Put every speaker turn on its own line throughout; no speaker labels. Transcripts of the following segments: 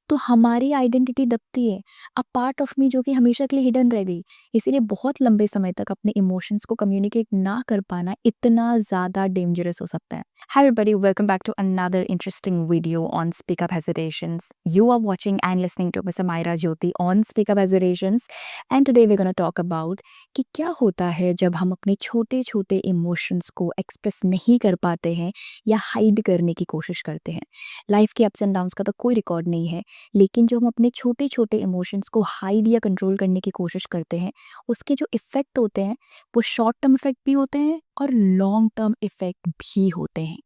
तो हमारी आइडेंटिटी दबती है, अ पार्ट ऑफ मी जो कि हमेशा के लिए हिडन रह गई। इसीलिए बहुत लंबे समय तक अपने इमोशंस को कम्युनिकेट ना कर पाना इतना ज़्यादा डेंजरस हो सकता है। Hi everybody, welcome back to another interesting video on Speak Up Hesitations. You are watching and listening to Miss Amira Jyoti on Speak Up Hesitations, and today we're going to talk about कि क्या होता है जब हम अपने छोटे छोटे emotions को एक्सप्रेस नहीं कर पाते हैं या हाइड करने की कोशिश करते हैं। लाइफ के अप्स एंड डाउन्स का तो कोई रिकॉर्ड नहीं है, लेकिन जो हम अपने छोटे छोटे इमोशंस को हाइड या कंट्रोल करने की कोशिश करते हैं, उसके जो इफ़ेक्ट होते हैं वो शॉर्ट टर्म इफ़ेक्ट भी होते हैं और लॉन्ग टर्म इफ़ेक्ट भी होते हैं।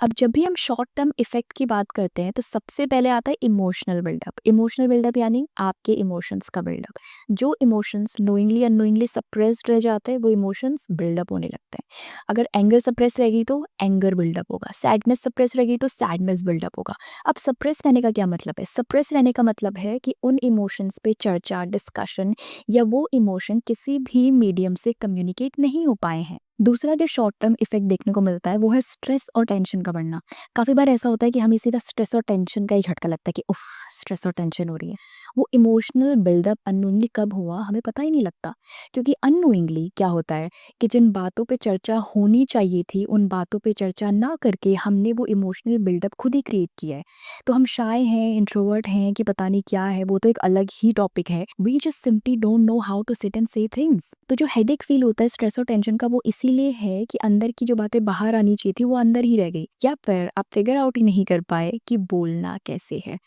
अब जब भी हम शॉर्ट टर्म इफ़ेक्ट की बात करते हैं तो सबसे पहले आता है इमोशनल बिल्डअप। इमोशनल बिल्डअप यानी आपके इमोशंस का बिल्डअप। जो इमोशंस नोइंगली अननोइंगली सप्रेस्ड रह जाते हैं वो इमोशंस बिल्डअप होने लगते हैं। अगर एंगर सप्रेस रहेगी तो एंगर बिल्डअप होगा, सैडनेस सप्रेस रहेगी तो सैडनेस बिल्डअप होगा। अब सप्रेस रहने का क्या मतलब है? सप्रेस रहने का मतलब है कि उन इमोशंस पे चर्चा, डिस्कशन या वो इमोशन किसी भी मीडियम से कम्युनिकेट नहीं हो पाए हैं। दूसरा जो शॉर्ट टर्म इफ़ेक्ट देखने को मिलता है वो है स्ट्रेस और टेंशन का बढ़ना। काफ़ी बार ऐसा होता है कि हमें सीधा स्ट्रेस और टेंशन का ही झटका लगता है कि उफ़! स्ट्रेस और टेंशन हो रही है। वो इमोशनल बिल्डअप अननोइंगली कब हुआ हमें पता ही नहीं लगता। क्योंकि अननोइंगली क्या होता है कि जिन बातों पे चर्चा होनी चाहिए थी, उन बातों पे चर्चा ना करके हमने वो इमोशनल बिल्डअप खुद ही क्रिएट किया है। तो हम शाय हैं, इंट्रोवर्ट हैं कि पता नहीं क्या है, वो तो एक अलग ही टॉपिक है। We just simply don't know how to sit and say things. तो जो हेडेक फील होता है स्ट्रेस और टेंशन का वो इसीलिए है कि अंदर की जो बातें बाहर आनी चाहिए थी वो अंदर ही रह गई, या फिर आप फिगर आउट ही नहीं कर पाए कि बोलना कैसे है।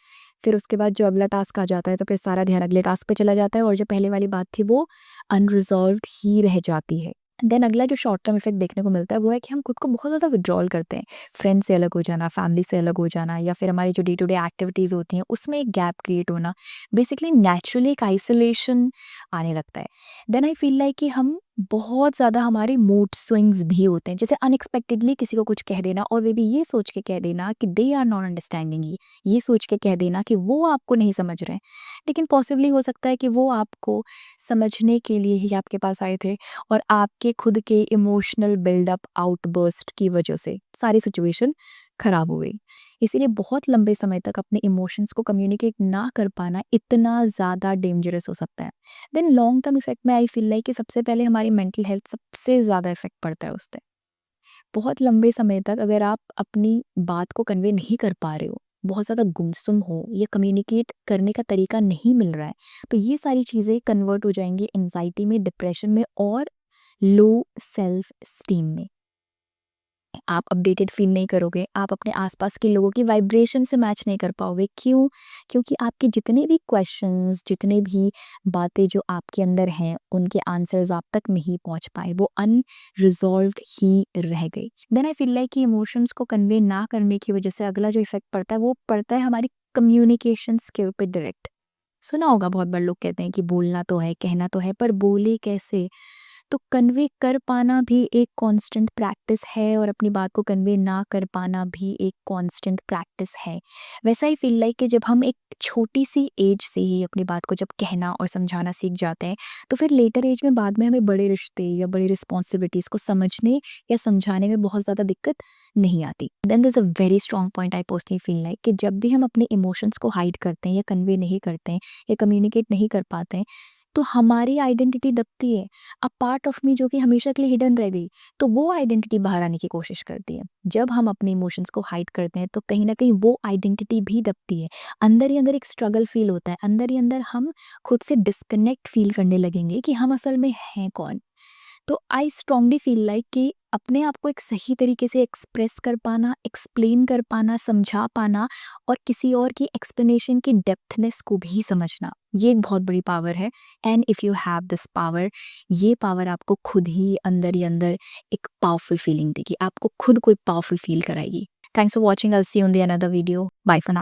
फिर उसके बाद जो अगला टास्क आ जाता है तो फिर सारा ध्यान अगले टास्क पे चला जाता है और जो पहले वाली बात थी वो अनरिजॉल्व्ड ही रह जाती है। देन अगला जो शॉर्ट टर्म इफेक्ट देखने को मिलता है वो है कि हम खुद को बहुत ज़्यादा विड्रॉल करते हैं। फ्रेंड से अलग हो जाना, फैमिली से अलग हो जाना, या फिर हमारी जो डे टू डे एक्टिविटीज़ होती हैं उसमें एक गैप क्रिएट होना। बेसिकली नेचुरली एक आइसोलेशन आने लगता है। देन आई फील लाइक कि हम बहुत ज़्यादा हमारे मूड स्विंग्स भी होते हैं। जैसे अनएक्सपेक्टेडली किसी को कुछ कह देना और वे भी ये सोच के कह देना कि दे आर नॉट अंडरस्टैंडिंग ये सोच के कह देना कि वो आपको नहीं समझ रहे हैं। लेकिन पॉसिबली हो सकता है कि वो आपको समझने के लिए ही आपके पास आए थे और आपके खुद के इमोशनल बिल्डअप आउटबर्स्ट की वजह से सारी सिचुएशन खराब हो गई। इसीलिए बहुत लंबे समय तक अपने इमोशंस को कम्युनिकेट ना कर पाना इतना ज़्यादा डेंजरस हो सकता है। देन लॉन्ग टर्म इफेक्ट में आई फील लाइक कि सबसे पहले हमारी मेंटल हेल्थ सबसे ज़्यादा इफेक्ट पड़ता है उससे। बहुत लंबे समय तक अगर आप अपनी बात को कन्वे नहीं कर पा रहे हो, बहुत ज़्यादा गुमसुम हो या कम्युनिकेट करने का तरीका नहीं मिल रहा है, तो ये सारी चीज़ें कन्वर्ट हो जाएंगी एंजाइटी में, डिप्रेशन में और लो सेल्फ स्टीम में। आप अपडेटेड फ़ील नहीं करोगे, आप अपने आसपास के लोगों की वाइब्रेशन से मैच नहीं कर पाओगे। क्यों? क्योंकि आपके जितने भी क्वेश्चंस, जितने भी बातें जो आपके अंदर हैं, उनके आंसर्स आप तक नहीं पहुँच पाए, वो अनरिज़ॉल्व्ड ही रह गई। देन आई फ़ील लाइक कि इमोशंस को कन्वे ना करने की वजह से अगला जो इफ़ेक्ट पड़ता है, वो पड़ता है हमारी कम्युनिकेशन स्किल पे डायरेक्ट। सुना होगा बहुत बार लोग कहते हैं कि बोलना तो है, कहना तो है, पर बोले कैसे? तो कन्वे कर पाना भी एक कांस्टेंट प्रैक्टिस है और अपनी बात को कन्वे ना कर पाना भी एक कांस्टेंट प्रैक्टिस है। वैसा ही फ़ील लाइक कि जब हम एक छोटी-सी एज से ही अपनी बात को जब कहना और समझाना सीख जाते हैं, तो फिर लेटर एज में बाद में हमें बड़े रिश्ते या बड़ी रिस्पॉन्सिबिलिटीज़ को समझने या समझाने में बहुत ज़्यादा दिक्कत नहीं आती। Then there is a very strong point I personally feel like कि जब भी हम अपने इमोशंस को हाइड करते हैं या कन्वे नहीं करते हैं या कम्युनिकेट नहीं कर पाते हैं, तो हमारी आइडेंटिटी दबती है। अ पार्ट ऑफ मी जो कि हमेशा के लिए हिडन रह गई, तो वो आइडेंटिटी बाहर आने की कोशिश करती है। जब हम अपने इमोशंस को हाइड करते हैं तो कहीं न कहीं वो आइडेंटिटी भी दबती है। अंदर ही अंदर एक स्ट्रगल फ़ील होता है, अंदर ही अंदर हम खुद से डिस्कनेक्ट फ़ील करने लगेंगे कि हम असल में हैं कौन? तो आई स्ट्रांगली फील लाइक कि अपने आप को एक सही तरीके से एक्सप्रेस कर पाना, एक्सप्लेन कर पाना, समझा पाना और किसी और की एक्सप्लेनेशन की डेप्थनेस को भी समझना, ये एक बहुत बड़ी पावर है। And if you have this power, ये पावर आपको खुद ही अंदर एक पावरफुल फीलिंग देगी, आपको खुद को एक पावरफुल फील कराएगी। Thanks for watching, I will see you in the another video. Bye for now.